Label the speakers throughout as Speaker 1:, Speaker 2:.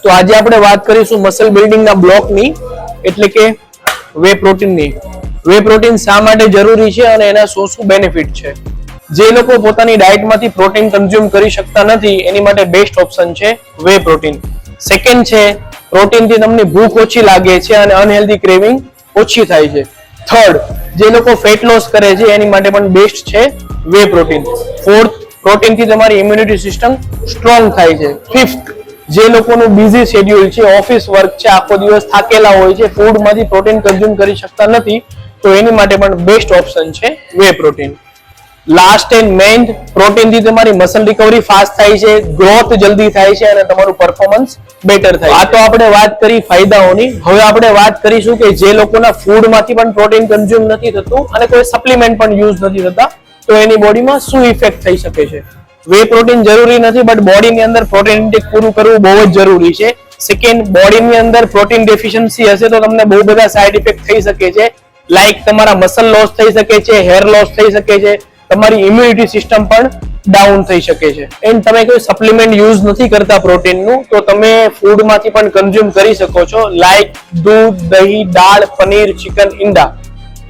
Speaker 1: તો આજે આપણે વાત કરીશું મસલ બિલ્ડિંગના બ્લોકની, એટલે કે વે પ્રોટીનની. વે પ્રોટીન શા માટે જરૂરી છે અને એના શું બેનિફિટ છે? જે લોકો પોતાની ડાયટમાંથી પ્રોટીન કન્ઝ્યુમ કરી શકતા નથી એની માટે બેસ્ટ ઓપ્શન છે વે પ્રોટીન. સેકન્ડ છે, પ્રોટીનથી તમને ભૂખ ઓછી લાગે છે અને અનહેલ્ધી ક્રેવિંગ ઓછી થાય છે. થર્ડ, જે લોકો ફેટ લોસ કરે છે એની માટે પણ બેસ્ટ છે વે પ્રોટીન. ફોર્થ, પ્રોટીનથી તમારી ઇમ્યુનિટી સિસ્ટમ સ્ટ્રોંગ થાય છે. ફિફ્થ, જે લોકોનું બિઝી શેડ્યુલ છે, ઓફિસ વર્ક છે, આખો દિવસ થાકેલા હોય છે, ફૂડમાંથી પ્રોટીન કન્ઝ્યુમ કરી શકતા નથી, તો એની માટે પણ બેસ્ટ ઓપ્શન છે whey protein. Last and main, પ્રોટીનથી તમારી મસલ રિકવરી ફાસ્ટ થાય છે, ગ્રોથ જલ્દી થાય છે અને તમારું પરફોર્મન્સ બેટર થાય. આ તો આપણે વાત કરી ફાયદાઓની. હવે આપણે વાત કરીશું કે જે લોકોના ફૂડમાંથી પણ પ્રોટીન કન્ઝ્યુમ નથી થતું અને કોઈ સપ્લિમેન્ટ પણ યુઝ નથી થતા, તો એની બોડીમાં શું ઇફેક્ટ થઈ શકે છે. વે પ્રોટીન જરૂરી નથી, બટ બોડીની અંદર પ્રોટીન ઇન્ટેક પૂરું કરવું બહુ જ જરૂરી છે. સેકન્ડ, બોડીની અંદર પ્રોટીન ડેફિશિયન્સી હશે તો તમને બહુ બધા સાઇડ ઇફેક્ટ થઈ શકે છે, લાઈક તમારા મસલ લોસ થઈ શકે છે, હેર લોસ થઈ શકે છે, તમારી ઇમ્યુનિટી સિસ્ટમ પણ ડાઉન થઈ શકે છે. એન્ડ તમે કોઈ સપ્લિમેન્ટ યુઝ નથી કરતા પ્રોટીનનું, તો તમે ફૂડમાંથી પણ કન્ઝ્યુમ કરી શકો છો, લાઈક દૂધ, દહીં, દાળ, પનીર, ચિકન, ઈંડા.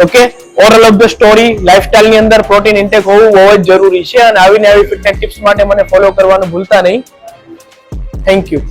Speaker 1: Okay, oral of the story, lifestyle ની અંદર પ્રોટીન ઇન્ટેક હોવું બહુ જ જરૂરી છે અને આવી ફિટનેસ ટિપ્સ માટે મને ફોલો કરવાનું ભૂલતા નહીં. Thank you.